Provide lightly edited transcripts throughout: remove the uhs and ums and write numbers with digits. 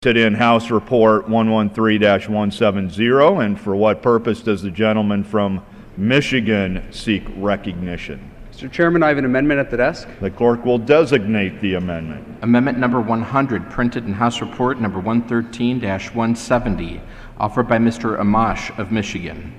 In House Report 113-170, and for what purpose does the gentleman from Michigan seek recognition? Mr. Chairman, I have an amendment at the desk. The clerk will designate the amendment. Amendment number 100, printed in House Report number 113-170, offered by Mr. Amash of Michigan.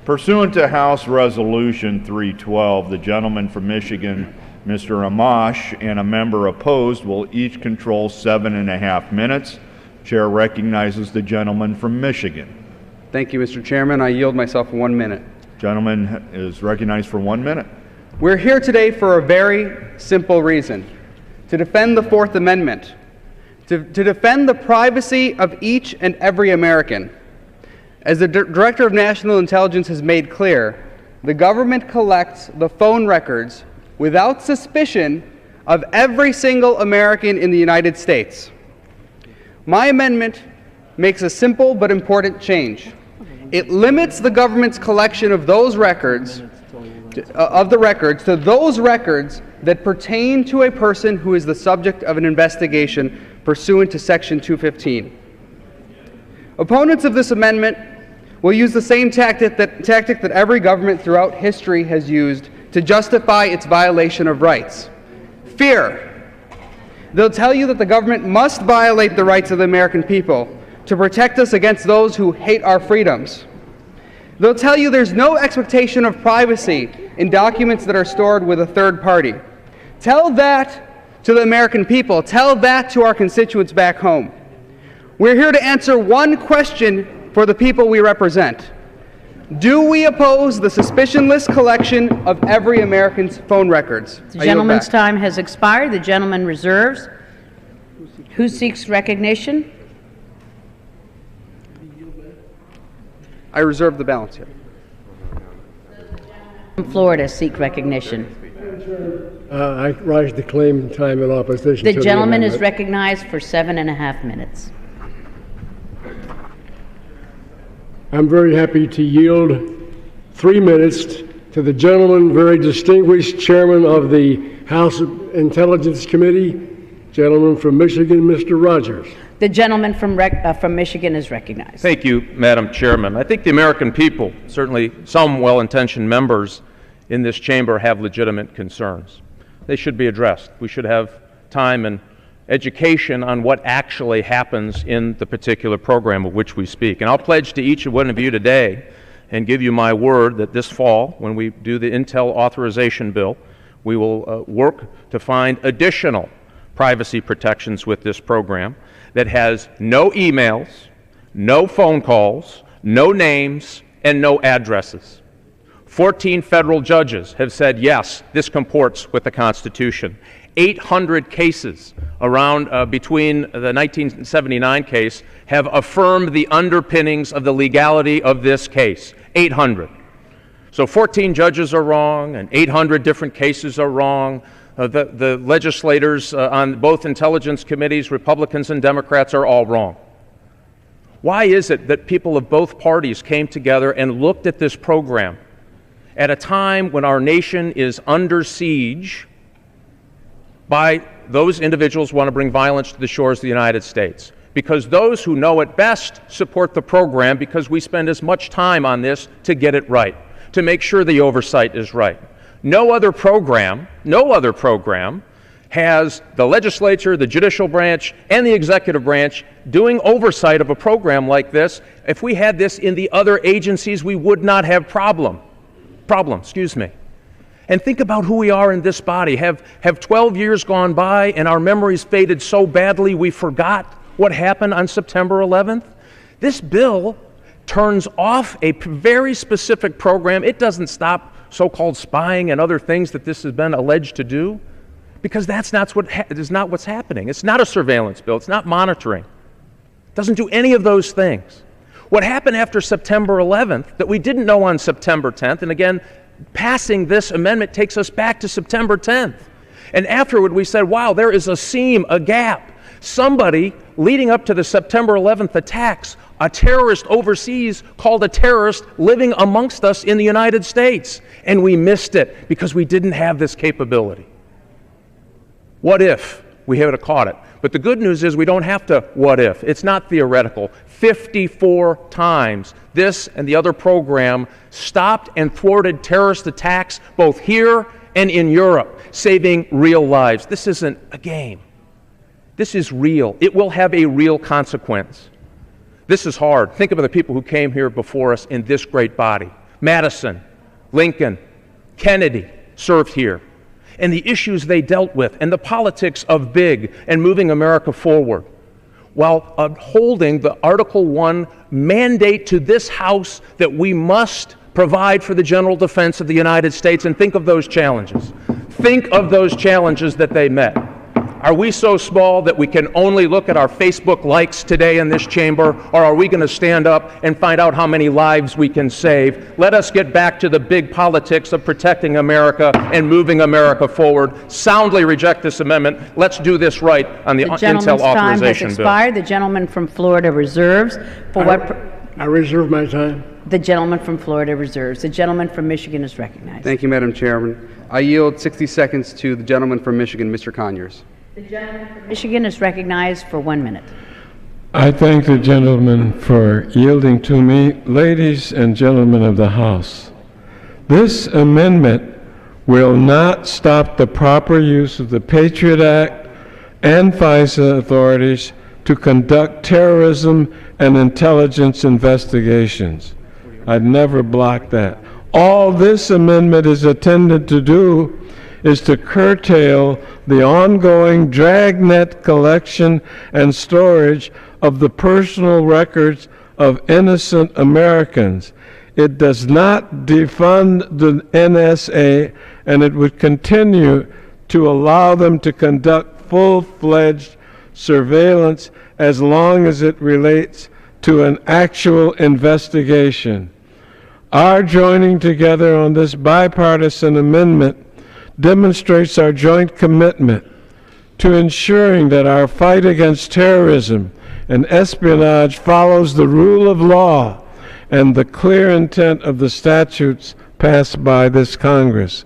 Pursuant to House Resolution 312, the gentleman from Michigan, Mr. Amash, and a member opposed will each control 7.5 minutes. Chair recognizes the gentleman from Michigan. Thank you, Mr. Chairman. I yield myself 1 minute. Gentleman is recognized for 1 minute. We're here today for a very simple reason: to defend the Fourth Amendment, to defend the privacy of each and every American. As the Director of National Intelligence has made clear, the government collects the phone records without suspicion of every single American in the United States. My amendment makes a simple but important change. It limits the government's collection of those records, to those records that pertain to a person who is the subject of an investigation pursuant to Section 215. Opponents of this amendment will use the same tactic that every government throughout history has used to justify its violation of rights: fear. They'll tell you that the government must violate the rights of the American people to protect us against those who hate our freedoms. They'll tell you there's no expectation of privacy in documents that are stored with a third party. Tell that to the American people. Tell that to our constituents back home. We're here to answer one question for the people we represent: do we oppose the suspicionless collection of every American's phone records? The gentleman's time has expired. The gentleman reserves. Who seeks recognition? I reserve the balance here. From Florida, seek recognition. I rise to claim time in opposition to The gentleman is amendment. recognized for 7.5 minutes. I'm very happy to yield 3 minutes to the gentleman, very distinguished chairman of the House Intelligence Committee, gentleman from Michigan, Mr. Rogers. The gentleman from Michigan is recognized. Thank you, Madam Chairman. I think the American people, certainly some well-intentioned members in this chamber, have legitimate concerns. They should be addressed. We should have time and education on what actually happens in the particular program of which we speak. And I'll pledge to each and one of you today and give you my word that this fall, when we do the Intel authorization bill, we will work to find additional privacy protections with this program that has no emails, no phone calls, no names, and no addresses. 14 federal judges have said, yes, this comports with the Constitution. 800 cases around between the 1979 case have affirmed the underpinnings of the legality of this case. 800. So 14 judges are wrong, and 800 different cases are wrong. The legislators on both intelligence committees, Republicans and Democrats, are all wrong. Why is it that people of both parties came together and looked at this program at a time when our nation is under siege by those individuals who want to bring violence to the shores of the United States? Because those who know it best support the program, because we spend as much time on this to get it right, to make sure the oversight is right. No other program has the legislature, the judicial branch, and the executive branch doing oversight of a program like this. If we had this in the other agencies, we would not have problem. And think about who we are in this body. Have 12 years gone by and our memories faded so badly we forgot what happened on September 11th? This bill turns off a very specific program. It doesn't stop so-called spying and other things that this has been alleged to do, because that's not what's happening. It's not a surveillance bill. It's not monitoring. It doesn't do any of those things. What happened after September 11th that we didn't know on September 10th, and again, passing this amendment takes us back to September 10th. And afterward we said, wow, there is a seam, a gap. Somebody leading up to the September 11th attacks, a terrorist overseas called a terrorist living amongst us in the United States. And we missed it because we didn't have this capability. What if we had caught it? But the good news is we don't have to what if. It's not theoretical. 54 times this and the other program stopped and thwarted terrorist attacks both here and in Europe, saving real lives. This isn't a game. This is real. It will have a real consequence. This is hard. Think of the people who came here before us in this great body. Madison, Lincoln, Kennedy served here. And the issues they dealt with, and the politics of big and moving America forward, while upholding the Article 1 mandate to this House that we must provide for the general defense of the United States. And think of those challenges. Think of those challenges that they met. Are we so small that we can only look at our Facebook likes today in this chamber, or are we going to stand up and find out how many lives we can save? Let us get back to the big politics of protecting America and moving America forward. Soundly reject this amendment. Let's do this right on the Intel Authorization Bill. The gentleman from Florida reserves. I reserve my time. The gentleman from Florida reserves. The gentleman from Michigan is recognized. Thank you, Madam Chairman. I yield 60 seconds to the gentleman from Michigan, Mr. Conyers. The gentleman from Michigan is recognized for 1 minute. I thank the gentleman for yielding to me. Ladies and gentlemen of the House, this amendment will not stop the proper use of the Patriot Act and FISA authorities to conduct terrorism and intelligence investigations. I'd never block that. All this amendment is intended to do is to curtail the ongoing dragnet collection and storage of the personal records of innocent Americans. It does not defund the NSA, and it would continue to allow them to conduct full-fledged surveillance as long as it relates to an actual investigation. Our joining together on this bipartisan amendment demonstrates our joint commitment to ensuring that our fight against terrorism and espionage follows the rule of law and the clear intent of the statutes passed by this Congress.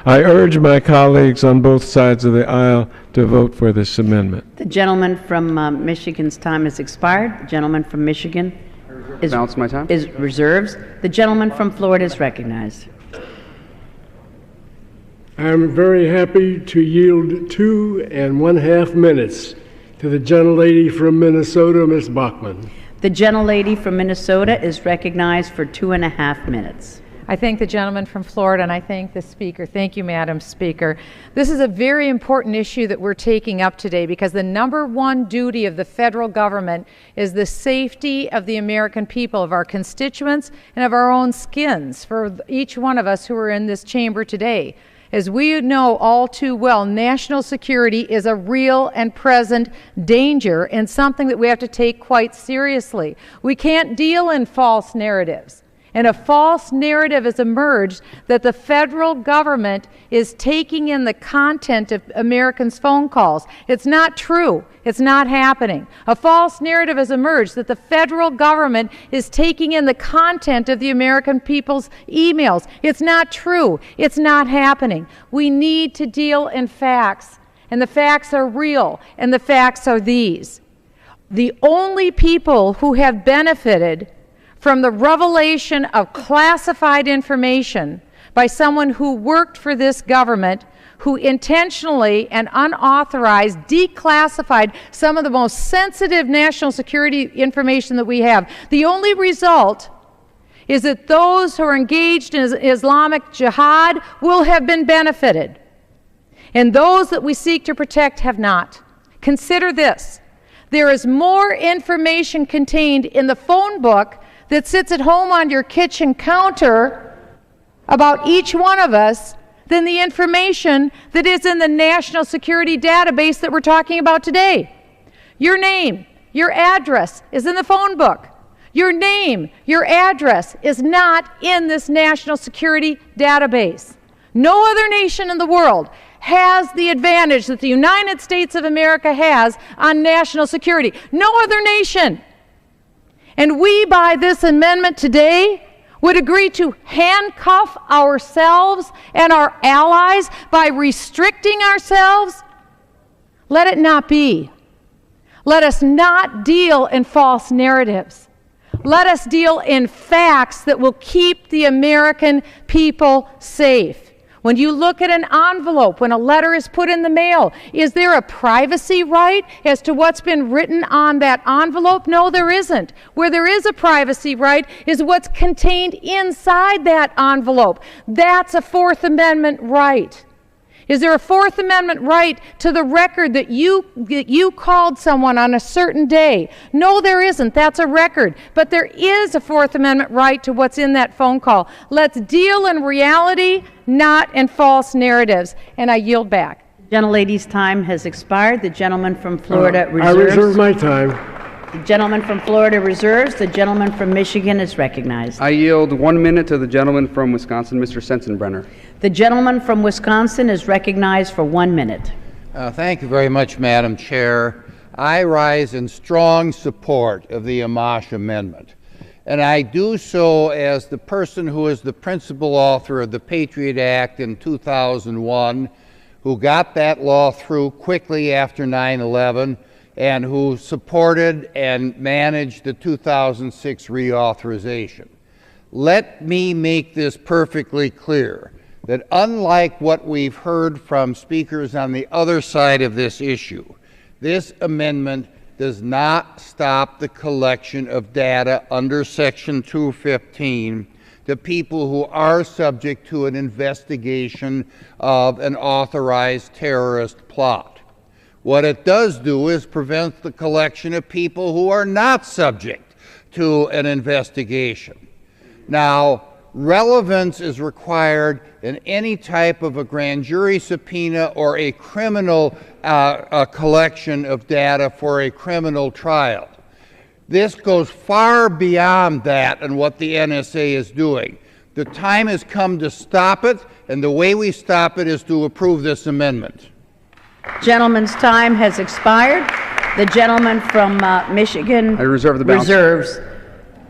I urge my colleagues on both sides of the aisle to vote for this amendment. The gentleman from Michigan's time has expired. The gentleman from Michigan is reserves. The gentleman from Florida is recognized. I'm very happy to yield 2.5 minutes to the gentlelady from Minnesota, Ms. Bachmann. The gentlelady from Minnesota is recognized for 2.5 minutes. I thank the gentleman from Florida, and I thank the Speaker. Thank you, Madam Speaker. This is a very important issue that we're taking up today because the number one duty of the federal government is the safety of the American people, of our constituents, and of our own skins for each one of us who are in this chamber today. As we know all too well, national security is a real and present danger and something that we have to take quite seriously. We can't deal in false narratives. And a false narrative has emerged that the federal government is taking in the content of Americans' phone calls. It's not true. It's not happening. A false narrative has emerged that the federal government is taking in the content of the American people's emails. It's not true. It's not happening. We need to deal in facts, and the facts are real, and the facts are these. The only people who have benefited from the revelation of classified information by someone who worked for this government, who intentionally and unauthorized declassified some of the most sensitive national security information that we have. The only result is that those who are engaged in Islamic jihad will have been benefited, and those that we seek to protect have not. Consider this. There is more information contained in the phone book that sits at home on your kitchen counter about each one of us than the information that is in the national security database that we're talking about today. Your name, your address is in the phone book. Your name, your address is not in this national security database. No other nation in the world has the advantage that the United States of America has on national security. No other nation. And we, by this amendment today, would agree to handcuff ourselves and our allies by restricting ourselves. Let it not be. Let us not deal in false narratives. Let us deal in facts that will keep the American people safe. When you look at an envelope, when a letter is put in the mail, is there a privacy right as to what's been written on that envelope? No, there isn't. Where there is a privacy right is what's contained inside that envelope. That's a Fourth Amendment right. Is there a Fourth Amendment right to the record that you called someone on a certain day? No, there isn't. That's a record. But there is a Fourth Amendment right to what's in that phone call. Let's deal in reality, not in false narratives. And I yield back. The gentlelady's time has expired. The gentleman from Florida reserves. I reserve my time. The gentleman from Florida reserves. The gentleman from Michigan is recognized. I yield 1 minute to the gentleman from Wisconsin, Mr. Sensenbrenner. The gentleman from Wisconsin is recognized for 1 minute. Thank you very much, Madam Chair. I rise in strong support of the Amash Amendment, and I do so as the person who is the principal author of the Patriot Act in 2001, who got that law through quickly after 9/11, and who supported and managed the 2006 reauthorization. Let me make this perfectly clear, that unlike what we've heard from speakers on the other side of this issue, this amendment does not stop the collection of data under Section 215 to people who are subject to an investigation of an authorized terrorist plot. What it does do is prevent the collection of people who are not subject to an investigation. Now, relevance is required in any type of a grand jury subpoena or a criminal collection of data for a criminal trial. This goes far beyond that and what the NSA is doing. The time has come to stop it, and the way we stop it is to approve this amendment. Gentleman's time has expired. The gentleman from Michigan I reserve the balance. reserves.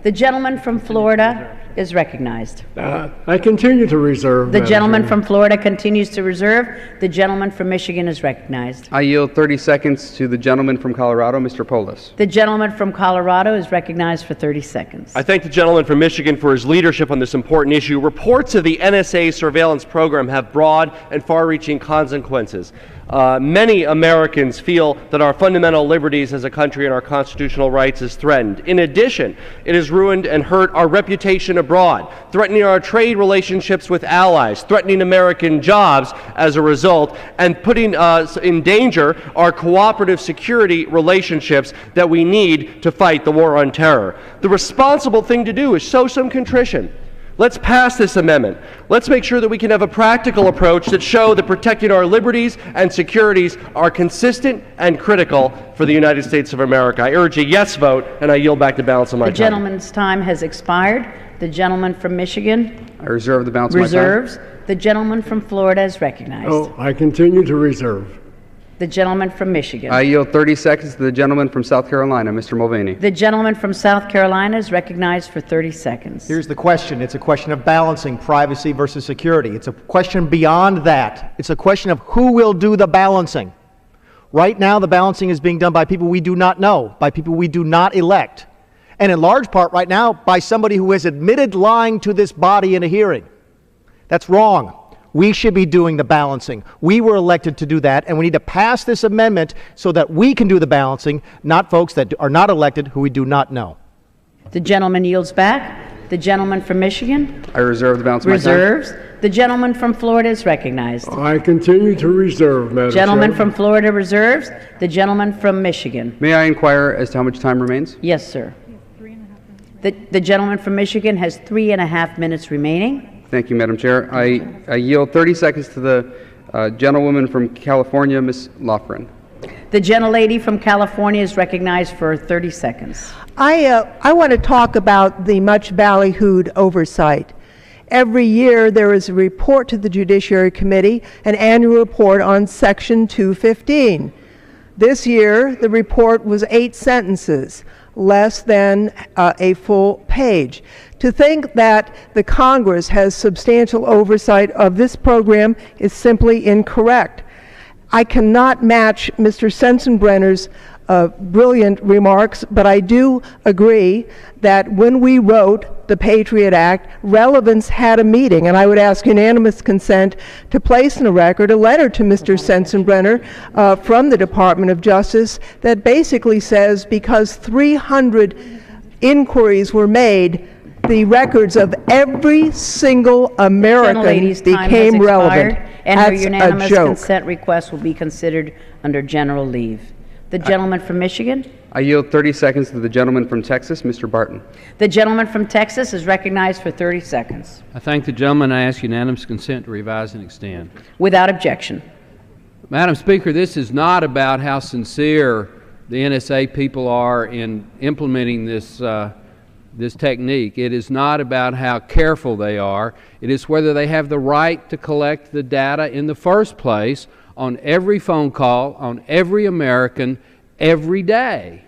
The gentleman from Florida is recognized. I continue to reserve. The Madam gentleman Chair. from Florida continues to reserve. The gentleman from Michigan is recognized. I yield 30 seconds to the gentleman from Colorado, Mr. Polis. The gentleman from Colorado is recognized for 30 seconds. I thank the gentleman from Michigan for his leadership on this important issue. Reports of the NSA surveillance program have broad and far-reaching consequences. Many Americans feel that our fundamental liberties as a country and our constitutional rights is threatened. In addition, it has ruined and hurt our reputation abroad, threatening our trade relationships with allies, threatening American jobs as a result, and putting in danger our cooperative security relationships that we need to fight the war on terror. The responsible thing to do is show some contrition. Let's pass this amendment. Let's make sure that we can have a practical approach that show that protecting our liberties and securities are consistent and critical for the United States of America. I urge a yes vote, and I yield back the balance of my time. The gentleman's time has expired. The gentleman from Michigan I reserve the balance of my time. reserves. The gentleman from Florida is recognized. Oh, I continue to reserve. The gentleman from Michigan. I yield 30 seconds to the gentleman from South Carolina, Mr. Mulvaney. The gentleman from South Carolina is recognized for 30 seconds. Here's the question. It's a question of balancing privacy versus security. It's a question beyond that. It's a question of who will do the balancing. Right now, the balancing is being done by people we do not know, by people we do not elect, and in large part right now by somebody who has admitted lying to this body in a hearing. That's wrong. We should be doing the balancing. We were elected to do that, and we need to pass this amendment so that we can do the balancing, not folks that are not elected who we do not know. The gentleman yields back. The gentleman from Michigan I reserve the balance of my time. reserves. The gentleman from Florida is recognized. I continue to reserve, Madam Gentleman Chair. from Florida reserves. The gentleman from Michigan. May I inquire as to how much time remains? Yes, sir. The gentleman from Michigan has 3.5 minutes remaining. Thank you, Madam Chair. I yield 30 seconds to the gentlewoman from California, Ms. Loughran. The gentlelady from California is recognized for 30 seconds. I want to talk about the much ballyhooed oversight. Every year there is a report to the Judiciary Committee, an annual report on Section 215. This year the report was 8 sentences, less than a full page. To think that the Congress has substantial oversight of this program is simply incorrect. I cannot match Mr. Sensenbrenner's brilliant remarks, but I do agree that when we wrote the Patriot Act, Relevance had a meeting, and I would ask unanimous consent to place in the record a letter to Mr. Sensenbrenner from the Department of Justice that basically says because 300 inquiries were made, the records of every single American became relevant. And her That's unanimous a joke. consent request will be considered under general leave. The gentleman from Michigan. I yield 30 seconds to the gentleman from Texas, Mr. Barton. The gentleman from Texas is recognized for 30 seconds. I thank the gentleman. I ask unanimous consent to revise and extend. Without objection. Madam Speaker, this is not about how sincere the NSA people are in implementing this technique. It is not about how careful they are. It is whether they have the right to collect the data in the first place on every phone call, on every American, every day.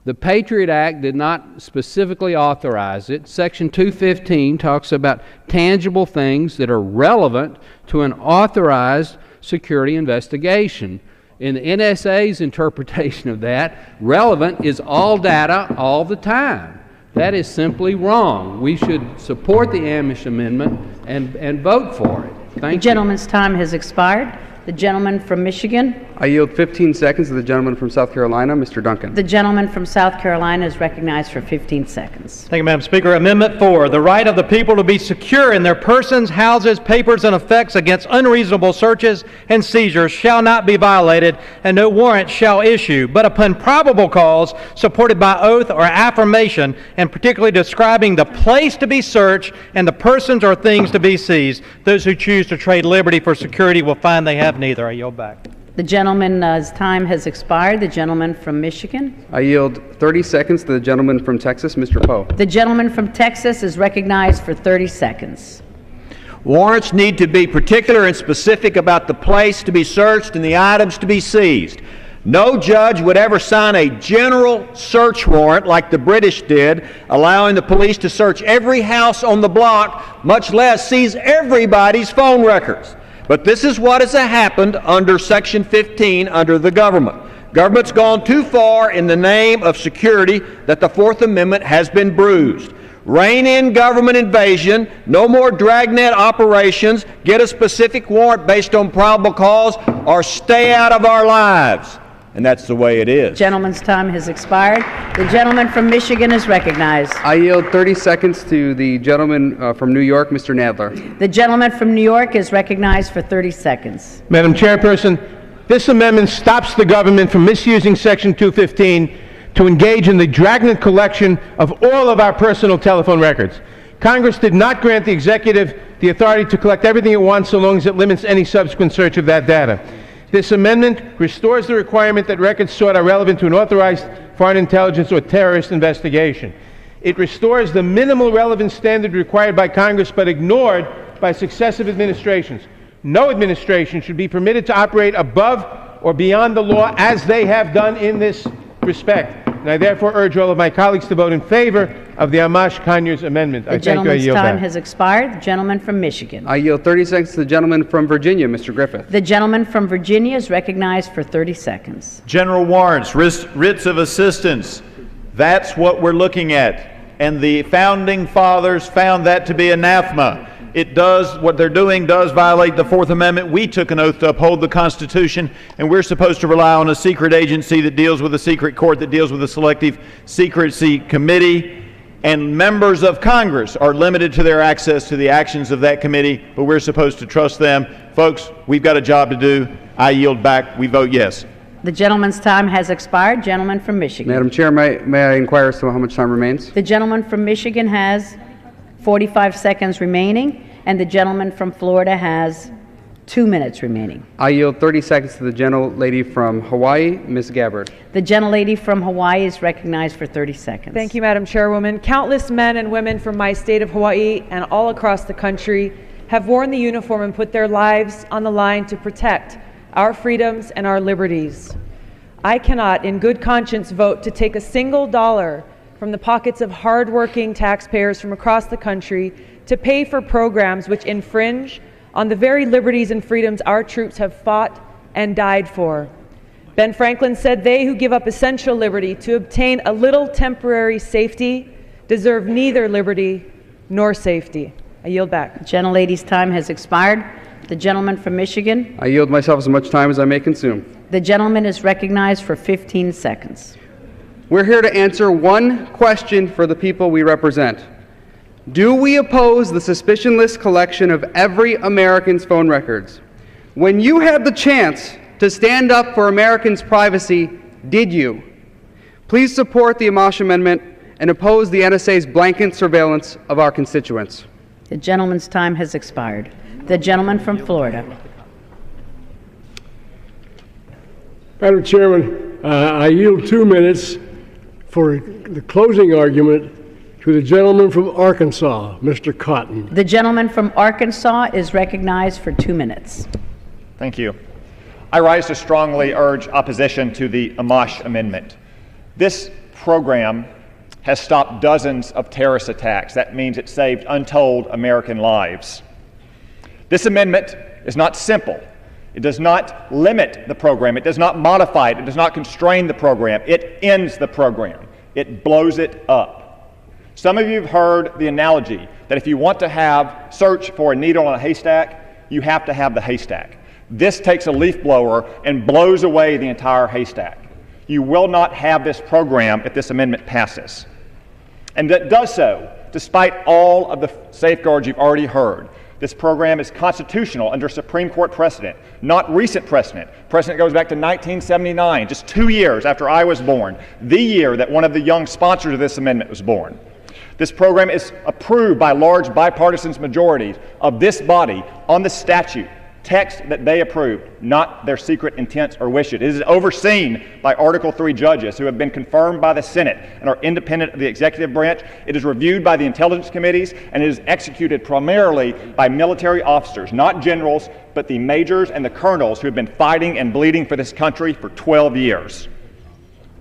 The Patriot Act did not specifically authorize it. Section 215 talks about tangible things that are relevant to an authorized security investigation. In the NSA's interpretation of that, relevant is all data all the time. That is simply wrong. We should support the Amash amendment and vote for it. Thank you. The gentleman's time has expired. The gentleman from Michigan. I yield 15 seconds to the gentleman from South Carolina, Mr. Duncan. The gentleman from South Carolina is recognized for 15 seconds. Thank you, Madam Speaker. Amendment 4, the right of the people to be secure in their persons, houses, papers, and effects against unreasonable searches and seizures shall not be violated, and no warrant shall issue, but upon probable cause supported by oath or affirmation, and particularly describing the place to be searched and the persons or things to be seized. Those who choose to trade liberty for security will find they have neither. I yield back. The gentleman's time has expired. The gentleman from Michigan. I yield 30 seconds to the gentleman from Texas, Mr. Poe. The gentleman from Texas is recognized for 30 seconds. Warrants need to be particular and specific about the place to be searched and the items to be seized. No judge would ever sign a general search warrant like the British did, allowing the police to search every house on the block, much less seize everybody's phone records. But this is what has happened under Section 15 under the government. Government's gone too far in the name of security that the Fourth Amendment has been bruised. Rein in government invasion, no more dragnet operations, get a specific warrant based on probable cause, or stay out of our lives. And that's the way it is. Gentleman's time has expired. The gentleman from Michigan is recognized. I yield 30 seconds to the gentleman from New York, Mr. Nadler. The gentleman from New York is recognized for 30 seconds. Madam Chairperson, this amendment stops the government from misusing Section 215 to engage in the dragnet collection of all of our personal telephone records. Congress did not grant the executive the authority to collect everything it wants so long as it limits any subsequent search of that data. This amendment restores the requirement that records sought are relevant to an authorized foreign intelligence or terrorist investigation. It restores the minimal relevance standard required by Congress but ignored by successive administrations. No administration should be permitted to operate above or beyond the law as they have done in this respect. And I therefore urge all of my colleagues to vote in favor of the Amash-Conyers amendment. The gentleman's time has expired. The gentleman from Michigan. I yield 30 seconds to the gentleman from Virginia, Mr. Griffith. The gentleman from Virginia is recognized for 30 seconds. General warrants, writs of assistance, that's what we're looking at. And the founding fathers found that to be anathema. It does, what they're doing does violate the Fourth Amendment. We took an oath to uphold the Constitution, and we're supposed to rely on a secret agency that deals with a secret court, that deals with a selective secrecy committee, and members of Congress are limited to their access to the actions of that committee, but we're supposed to trust them. Folks, we've got a job to do. I yield back. We vote yes. The gentleman's time has expired. Gentleman from Michigan. Madam Chair, may I inquire as to how much time remains? The gentleman from Michigan has 45 seconds remaining, and the gentleman from Florida has 2 minutes remaining. I yield 30 seconds to the gentlelady from Hawaii, Ms. Gabbard. The gentlelady from Hawaii is recognized for 30 seconds. Thank you, Madam Chairwoman. Countless men and women from my state of Hawaii and all across the country have worn the uniform and put their lives on the line to protect our freedoms and our liberties. I cannot, in good conscience, vote to take a single dollar from the pockets of hardworking taxpayers from across the country to pay for programs which infringe on the very liberties and freedoms our troops have fought and died for. Ben Franklin said, "They who give up essential liberty to obtain a little temporary safety deserve neither liberty nor safety." I yield back. The gentlelady's time has expired. The gentleman from Michigan. I yield myself as much time as I may consume. The gentleman is recognized for 15 seconds. We're here to answer one question for the people we represent. Do we oppose the suspicionless collection of every American's phone records? When you had the chance to stand up for Americans' privacy, did you? Please support the Amash Amendment and oppose the NSA's blanket surveillance of our constituents. The gentleman's time has expired. The gentleman from Florida. Madam Chairman, I yield 2 minutes for the closing argument to the gentleman from Arkansas, Mr. Cotton. The gentleman from Arkansas is recognized for 2 minutes. Thank you. I rise to strongly urge opposition to the Amash Amendment. This program has stopped dozens of terrorist attacks. That means it saved untold American lives. This amendment is not simple. It does not limit the program. It does not modify it. It does not constrain the program. It ends the program. It blows it up. Some of you have heard the analogy that if you want to search for a needle in a haystack, you have to have the haystack. This takes a leaf blower and blows away the entire haystack. You will not have this program if this amendment passes. And that does so despite all of the safeguards you've already heard. This program is constitutional under Supreme Court precedent, not recent precedent. Precedent goes back to 1979, just 2 years after I was born, the year that one of the young sponsors of this amendment was born. This program is approved by large bipartisan majorities of this body on the statute, text that they approved, not their secret intents or wishes. It is overseen by Article III judges who have been confirmed by the Senate and are independent of the executive branch. It is reviewed by the intelligence committees, and it is executed primarily by military officers, not generals, but the majors and the colonels who have been fighting and bleeding for this country for 12 years.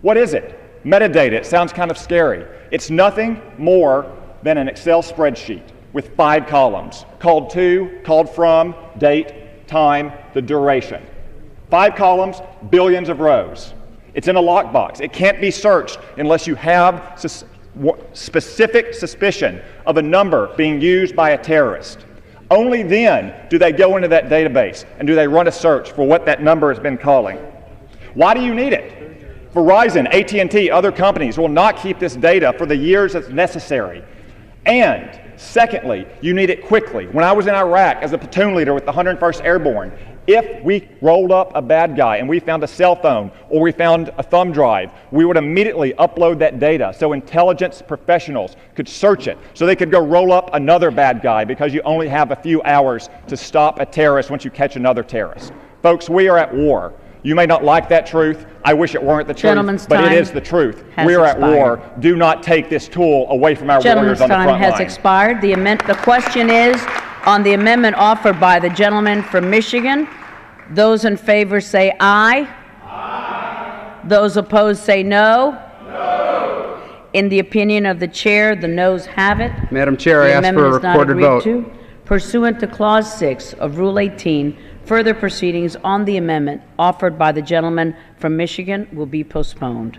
What is it? Metadata. It sounds kind of scary. It's nothing more than an Excel spreadsheet with 5 columns, called to, called from, date, time, the duration. 5 columns, billions of rows. It's in a lockbox. It can't be searched unless you have specific suspicion of a number being used by a terrorist. Only then do they go into that database and do they run a search for what that number has been calling. Why do you need it? Verizon, AT&T, other companies will not keep this data for the years that's necessary. And secondly, you need it quickly. When I was in Iraq as a platoon leader with the 101st Airborne, if we rolled up a bad guy and we found a cell phone or we found a thumb drive, we would immediately upload that data so intelligence professionals could search it, so they could go roll up another bad guy, because you only have a few hours to stop a terrorist once you catch another terrorist. Folks, we are at war. You may not like that truth. I wish it weren't the truth, but it is the truth. We are at war. Do not take this tool away from our warriors on the front line. Gentleman's time has expired. The question is on the amendment offered by the gentleman from Michigan. Those in favor say aye. Aye. Those opposed say no. No. In the opinion of the chair, the noes have it. Madam Chair, I ask for a recorded vote. Pursuant to Clause 6 of Rule 18, further proceedings on the amendment offered by the gentleman from Michigan will be postponed.